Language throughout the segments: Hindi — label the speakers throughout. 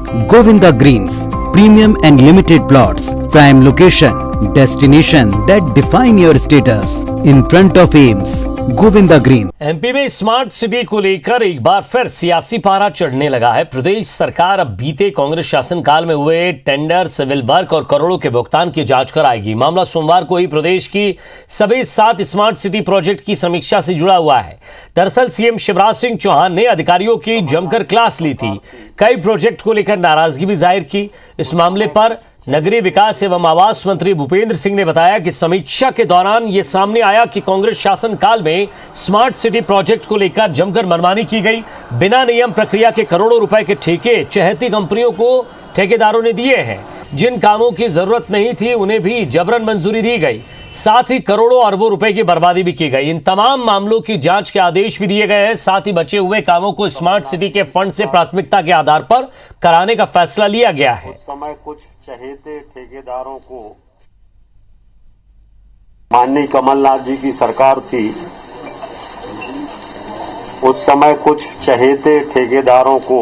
Speaker 1: Govinda Greens, premium and limited plots, prime location, destination that define your status. In front of Ames, Govinda Green.
Speaker 2: MP में स्मार्ट सिटी को लेकर एक बार फिर सियासी पारा चढ़ने लगा है। प्रदेश सरकार अब बीते कांग्रेस शासनकाल में हुए टेंडर, सिविल वर्क और करोड़ों के भुगतान की जांच कराएगी। मामला सोमवार को ही प्रदेश की सभी 7 स्मार्ट सिटी प्रोजेक्ट की समीक्षा से जुड़ा हुआ है। दरअसल सीएम शिवराज सिंह चौहान ने अधिकारियों की जमकर क्लास ली थी। कई प्रोजेक्ट को लेकर नाराजगी भी जाहिर की। इस मामले पर नगरीय विकास एवं आवास मंत्री भूपेंद्र सिंह ने बताया कि समीक्षा के दौरान यह सामने आया कि कांग्रेस शासनकाल में स्मार्ट सिटी प्रोजेक्ट को लेकर जमकर मनमानी की गई। बिना नियम प्रक्रिया के करोड़ों रुपए के ठेके चहेती कंपनियों को ठेकेदारों ने दिए हैं। जिन कामों की जरूरत नहीं थी उन्हें भी जबरन मंजूरी दी गई। साथ ही करोड़ों अरबों रुपए की बर्बादी भी की गई। इन तमाम मामलों की जांच के आदेश भी दिए गए हैं। साथ ही बचे हुए कामों को स्मार्ट सिटी के फंड से प्राथमिकता के आधार पर कराने का फैसला लिया गया है।
Speaker 3: उस समय कुछ चहेते ठेकेदारों को, माननीय कमलनाथ जी की सरकार थी, उस समय कुछ चहेते ठेकेदारों को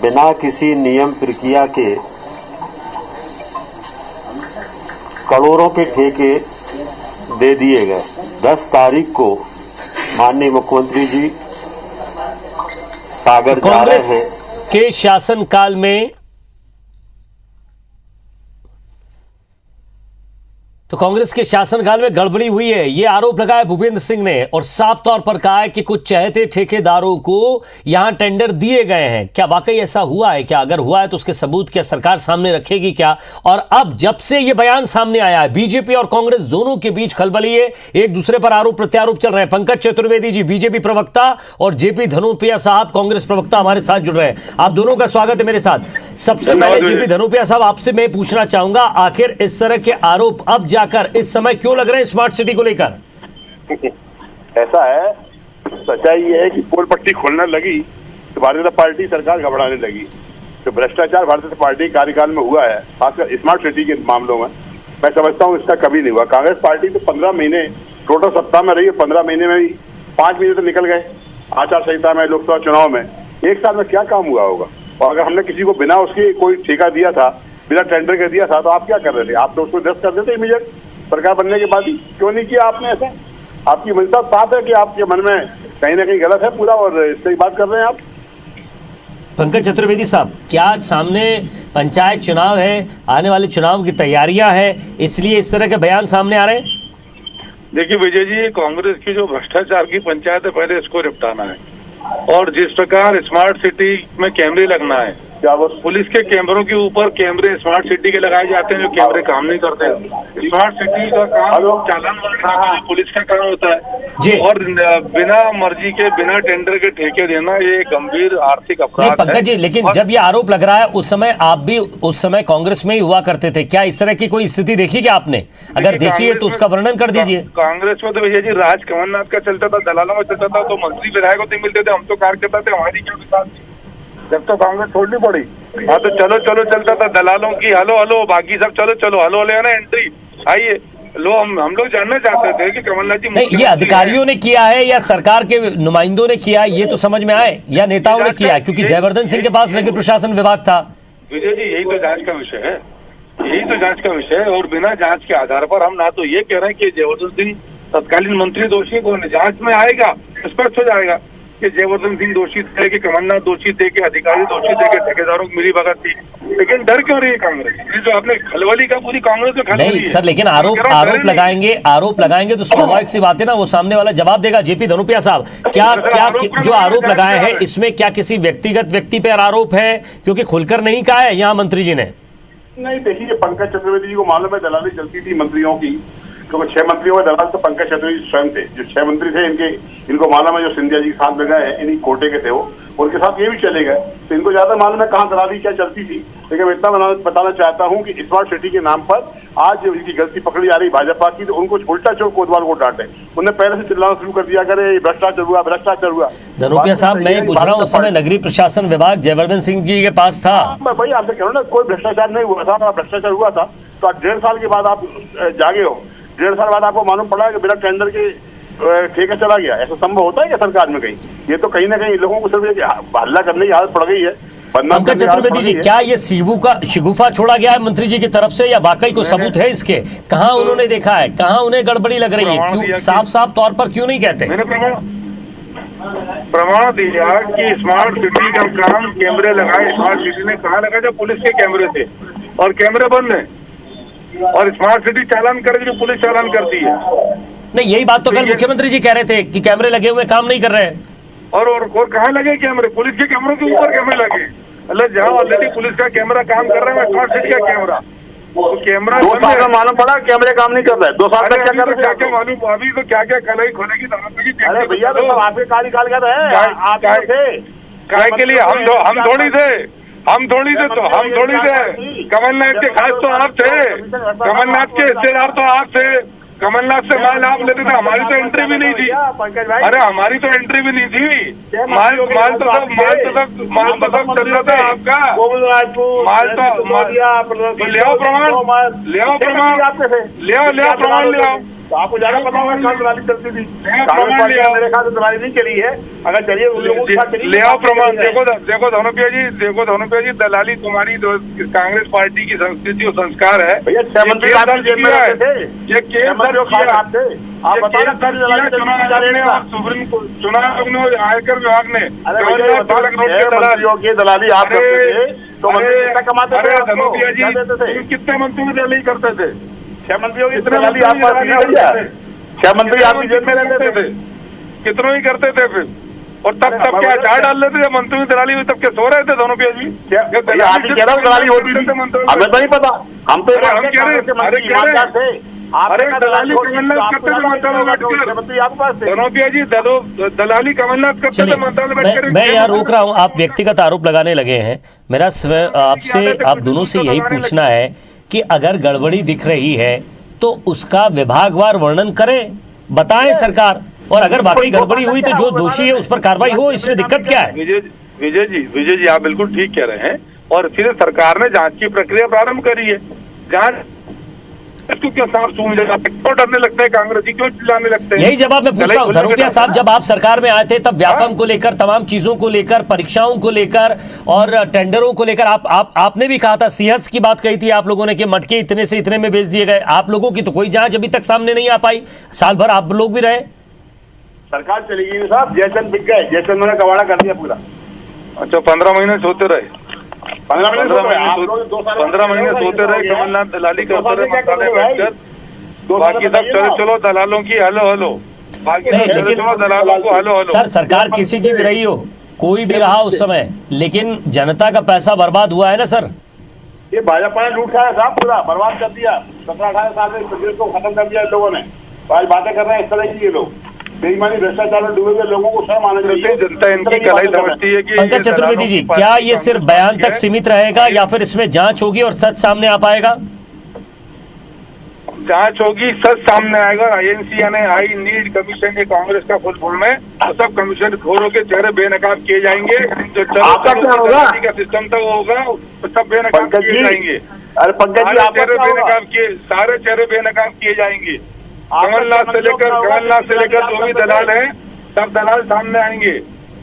Speaker 3: बिना किसी नियम प्रक्रिया के करोड़ों के ठेके दे दिए गए। 10 तारीख को माननीय मुख्यमंत्री जी सागर जा रहे हैं।
Speaker 2: के शासनकाल में तो कांग्रेस के शासनकाल में गड़बड़ी हुई है, ये आरोप लगाया भूपेंद्र सिंह ने और साफ तौर पर कहा है कि कुछ चहेते ठेकेदारों को यहां टेंडर दिए गए हैं। क्या वाकई ऐसा हुआ है? क्या अगर हुआ है तो उसके सबूत क्या सरकार सामने रखेगी क्या? और अब जब से ये बयान सामने आया है, बीजेपी और कांग्रेस दोनों के बीच खलबली है। एक दूसरे पर आरोप प्रत्यारोप चल रहे हैं। पंकज चतुर्वेदी जी बीजेपी प्रवक्ता और जेपी धनोपिया साहब कांग्रेस प्रवक्ता हमारे साथ जुड़ रहे हैं। आप दोनों का स्वागत है मेरे साथ। सबसे पहले जेपी धनोपिया साहब, आपसे मैं पूछना चाहूंगा, आखिर इस तरह के आरोप अब जाकर इस समय क्यों लग रहे हैं स्मार्ट सिटी को लेकर?
Speaker 4: ऐसा है, सच्चाई ये है कि पोल पट्टी खोलने लगी तो भारतीय जनता पार्टी सरकार घबराने लगी। तो भ्रष्टाचार भारतीय जनता पार्टी कार्यकाल में हुआ है, खासकर स्मार्ट सिटी के मामलों में, मैं समझता हूँ इसका कभी नहीं हुआ। कांग्रेस पार्टी तो 15 महीने टोटल सत्ता में रही है। 15 महीने में भी 5 महीने तो निकल गए आचार संहिता में, लोकसभा चुनाव में। 1 साल में क्या काम हुआ होगा? और अगर हमने किसी को बिना उसके कोई ठेका दिया था, बिना टेंडर के दिया था, तो आप क्या कर रहे थे? आप तो उसको दस्त कर देते इमीडिएट सरकार बनने के बाद ही। क्यों नहीं किया आपने ऐसा? आपकी मंशा साफ है कि आपके मन में कहीं ना कहीं गलत है पूरा, और इससे बात कर रहे हैं आप।
Speaker 2: पंकज चतुर्वेदी साहब, क्या सामने पंचायत चुनाव है, आने वाले चुनाव की तैयारियां हैं, इसलिए इस तरह के बयान सामने आ रहे हैं?
Speaker 5: देखिए विजय जी, कांग्रेस की जो भ्रष्टाचार की पंचायत है, पहले इसको निपटाना है। और जिस प्रकार स्मार्ट सिटी में कैमरे लगना है, क्या वो पुलिस के कैमरों के ऊपर कैमरे स्मार्ट सिटी के लगाए जाते हैं, जो कैमरे काम नहीं करते। स्मार्ट सिटी का काम चालान वाला पुलिस का काम होता है। और बिना मर्जी के, बिना टेंडर के ठेके देना, ये गंभीर आर्थिक अपराध है।
Speaker 2: पंकज जी, लेकिन जब ये आरोप लग रहा है, उस समय आप भी उस समय कांग्रेस में ही हुआ करते थे, क्या इस तरह की कोई स्थिति देखी क्या आपने? अगर देखी है तो उसका वर्णन कर दीजिए।
Speaker 5: कांग्रेस में तो विजय जी राज कमलनाथ का चलता था, दलालों में चलता था, तो मंत्री विधायक नहीं मिलते थे, हम तो कार्यकर्ता थे, हमारी क्या विकास थी जब तो कांग्रेस छोड़नी पड़ी। हाँ तो चलो चलो चलता था दलालों की, हलो हलो, बाकी सब चलो चलो, हलो हलो है ना, एंट्री आइए लो। हम लोग जानना चाहते थे कि कमलनाथ जी
Speaker 2: नहीं, ये अधिकारियों ने किया है या सरकार के नुमाइंदों ने किया, ये तो समझ में आए, या नेताओं ने किया? क्योंकि जयवर्धन सिंह के पास नगर प्रशासन विभाग था।
Speaker 5: विजय जी, यही तो जांच का विषय है, यही तो जांच का विषय है। और बिना जांच के आधार पर हम ना तो ये कह रहे हैं कि जयवर्धन सिंह तत्कालीन मंत्री दोषी, को जांच में आएगा, स्पष्ट हो जाएगा कि जयवर्धन सिंह दोषी थे, कि कमलनाथ दोषी थे, कि अधिकारी दोषी थे, कि ठेकेदारों की मिली भगत थी। लेकिन डर क्यों रही है कांग्रेस? ये जो आपने खलबली का, पूरी कांग्रेस में खलबली
Speaker 2: नहीं सर, लेकिन आरोप लगाएंगे तो स्वाभाविक सी बात है ना, वो सामने वाला जवाब देगा। जेपी धनोपिया साहब, क्या जो आरोप लगाए हैं, इसमें क्या किसी व्यक्तिगत व्यक्ति पर आरोप है? क्योंकि खुलकर नहीं कहा है यहाँ मंत्री जी ने।
Speaker 4: नहीं, देखिए, पंकज चतुर्वेदी जी को मालूम है दलाली चलती थी मंत्रियों की, क्योंकि 6 मंत्रियों में दलाल तो पंकज चतुर्वेदी स्वयं थे। जो 6 मंत्री थे इनको मालूम है, जो सिंधिया जी के साथ में गए, इन्हीं कोटे के थे वो, उनके साथ ये भी चले गए, तो इनको ज्यादा मालूम है कहाँ दलाली क्या चलती थी। लेकिन मैं इतना बताना चाहता हूँ कि स्मार्ट सिटी के नाम पर आज जो इनकी गलती पकड़ी जा रही भाजपा की, तो उनको उल्टा चोर कोतवाल को डांटे। उन्हें पहले से चिल्लाना शुरू कर दिया करे, भ्रष्टाचार हुआ, भ्रष्टाचार हुआ।
Speaker 2: धनोपिया साहब, मैं पूछ रहा हूँ, उस समय नगरीय प्रशासन विभाग जयवर्धन सिंह जी के पास था।
Speaker 4: भाई आपसे कह रहा हूँ ना, कोई भ्रष्टाचार नहीं हुआ था। भ्रष्टाचार हुआ था तो आज 1.5 साल के बाद आप जागे हो, 1.5 साल बाद आपको मालूम पड़ा कि बिना टेंडर के ठेका चला गया। ऐसा संभव होता है क्या सरकार में कहीं? ये तो कहीं ना कहीं लोगों को सिर्फ हल्ला करने की आदत पड़ गई है। बदनाम
Speaker 2: पंकज
Speaker 4: करने की
Speaker 2: चतुर्वेदी जी,
Speaker 4: आदत
Speaker 2: क्या ये शिगुफा छोड़ा गया है मंत्री जी की तरफ से या वाकई कोई सबूत है इसके? कहाँ उन्होंने देखा है, कहाँ उन्हें गड़बड़ी लग रही है, क्यों साफ साफ तौर पर क्यों नहीं कहते?
Speaker 5: मैंने प्रमाण दिया कि स्मार्ट सिटी का काम कैमरे लगाए। स्मार्ट सिटी ने कहा लगा जब पुलिस के कैमरे थे, और कैमरे बंद है, और स्मार्ट सिटी चालान करेगी जो पुलिस चालान करती है।
Speaker 2: नहीं, यही बात तो कल मुख्यमंत्री जी कह रहे थे कि कैमरे लगे हुए काम नहीं कर रहे हैं।
Speaker 5: और कहाँ लगे कैमरे? पुलिस के कैमरों के ऊपर कैमरे लगे। मतलब जहाँ ऑलरेडी पुलिस का कैमरा काम कर रहा है, स्मार्ट सिटी का कैमरा, तो कैमरा
Speaker 4: 2 साल में मालूम पड़ा कैमरे काम नहीं कर रहे। 2 साल तक क्या कर रहे थे?
Speaker 5: क्या मालूम अभी तो क्या क्या कलाई खोलेगी।
Speaker 4: अरे भैया, तो सब आपके काल कर रहे हैं। आप थे
Speaker 5: काय के लिए हम थोड़ी थे, तो हम थोड़ी थे। कमलनाथ के खास तो आप थे, कमलनाथ के हिस्सेदार तो आप थे। कमलनाथ से माल आप लेते थे, हमारी तो एंट्री भी नहीं थी। अरे हमारी तो एंट्री भी नहीं थी। माल तो सब चल रहा था आपका। माल तो ले आओ प्रमाण, ले आओ प्रमाण।
Speaker 4: तो आपको ज्यादा पता होगा कहाँ दलाली चलती थी। मेरे ख्याल से दलाली नहीं चली है। अगर चलिए उन लोगों के साथ चलिए।
Speaker 5: ले आओ प्रमाण। देखो धनुपिया जी, दलाली तुम्हारी कांग्रेस पार्टी की संस्कृति और संस्कार है।
Speaker 4: भैया 6 मंत्री आपकी जेब में रहते थे।
Speaker 5: ये केस दर्ज किया
Speaker 4: आप थे, आप बताइए
Speaker 5: चुनाव में आयकर विभाग ने
Speaker 4: मंत्रियों की दलाली आप करते थे, तो मंत्री कितना कमाते थे?
Speaker 5: धनुपिया जी, कितने मंत्री दलाली करते थे?
Speaker 4: 6 मंत्रियों की दलाली आप पास नहीं भैया। 6 मंत्री आपकी जेब में रहते थे।
Speaker 5: कितनों ही करते थे फिर। और तब क्या चाय डाल लेते थे मंत्री में दलाली हुई, तब क्या सो रहे थे धनुपिया जी?
Speaker 4: आप कह रहे हो दलाली होती थी, हमें तो नहीं पता। हम तो ईमानदार थे।
Speaker 5: धनुपिया जी, दलाली कमलनाथ करते थे मंत्रालय में बैठकर।
Speaker 2: मैं यहाँ रोक रहा हूँ, आप व्यक्तिगत आरोप लगाने लगे हैं। मेरा आपसे, आप दोनों से यही पूछना है कि अगर गड़बड़ी दिख रही है तो उसका विभागवार वर्णन करें, बताएं सरकार, और अगर वाकई गड़बड़ी हुई तो जो दोषी है उस पर कार्रवाई हो। इसमें दिक्कत क्या है?
Speaker 5: विजय जी आप बिल्कुल ठीक कह रहे हैं, और फिर सरकार ने जांच की प्रक्रिया प्रारंभ करी है। जांच इसको क्यों सांप सूंघ जाते, क्यों डरने लगते हैं कांग्रेसी, क्यों चिल्लाने लगते हैं?
Speaker 2: यही जवाब मैं पूछ रहा हूँ। धनुपिया साहब, जब आप सरकार में आए थे तब व्यापम को लेकर, तमाम चीजों को लेकर, परीक्षाओं को लेकर और टेंडरों को लेकर आपने भी कहा था, सिंहस्थ की बात कही थी आप लोगों ने कि मटके इतने से इतने में बेच दिए गए। आप लोगों की तो कोई जांच अभी तक सामने नहीं आ पाई। साल भर आप लोग भी रहे,
Speaker 4: सरकार चली गई साहब। जयचंद बिक गए, जयचंद ने कबाड़ा कर दिया पूरा।
Speaker 5: अच्छा, 15 महीने सोते रहे।
Speaker 4: 15 महीने
Speaker 5: सोते रहे। कमलनाथ दलाली करते रहे मंत्रालय बैठकर। बाकी सब चलो दलालों की हेलो। बाकी दलालों को हेलो।
Speaker 2: सर, सरकार किसी की भी रही हो, कोई भी रहा उस समय, लेकिन जनता का पैसा बर्बाद हुआ है ना सर।
Speaker 4: ये भाजपा ने लूट खाया साहब, पूरा बर्बाद कर दिया। 17-18 साल में प्रदेश को खत्म कर दिया इन लोगों ने। आज बातें कर रहे हैं इस तरह की ये लोग। बेईमानी भ्रष्टाचार में डूबे हुए लोगों को शर्म आना चाहिए।
Speaker 5: जनता इनकी कलाई समझती है कि
Speaker 2: पंकज चतुर्वेदी जी, क्या ये सिर्फ बयान तक सीमित रहेगा या फिर इसमें जांच होगी और सच सामने आ पाएगा?
Speaker 5: जांच होगी, सच सामने आएगा। आईएनसी यानी आई नीड कमीशन, ये कांग्रेस का फुल फॉर्म है। सब कमीशन खोरों के चेहरे बेनकाब किए जाएंगे। जो का सिस्टम था वो होगा, सब बेनकाब किए जाएंगे।
Speaker 4: अरे पंकज जी,
Speaker 5: सारे चेहरे बेनकाब किए जाएंगे। कमलनाथ से लेकर जो भी दलाल हैं, सब दलाल सामने आएंगे।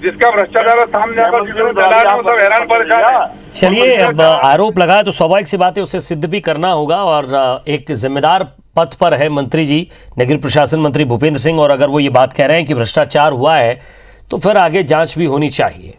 Speaker 5: जिसका भ्रष्टाचार सामने आएगा, दलाल है, सब हैरान परेशान है।
Speaker 2: चलिए, अब आरोप लगाए तो स्वाभाविक सी बात है, उसे सिद्ध भी करना होगा। और एक जिम्मेदार पद पर है मंत्री जी, नगरीय प्रशासन मंत्री भूपेंद्र सिंह, और अगर वो ये बात कह रहे हैं कि भ्रष्टाचार हुआ है तो फिर आगे जांच भी होनी चाहिए।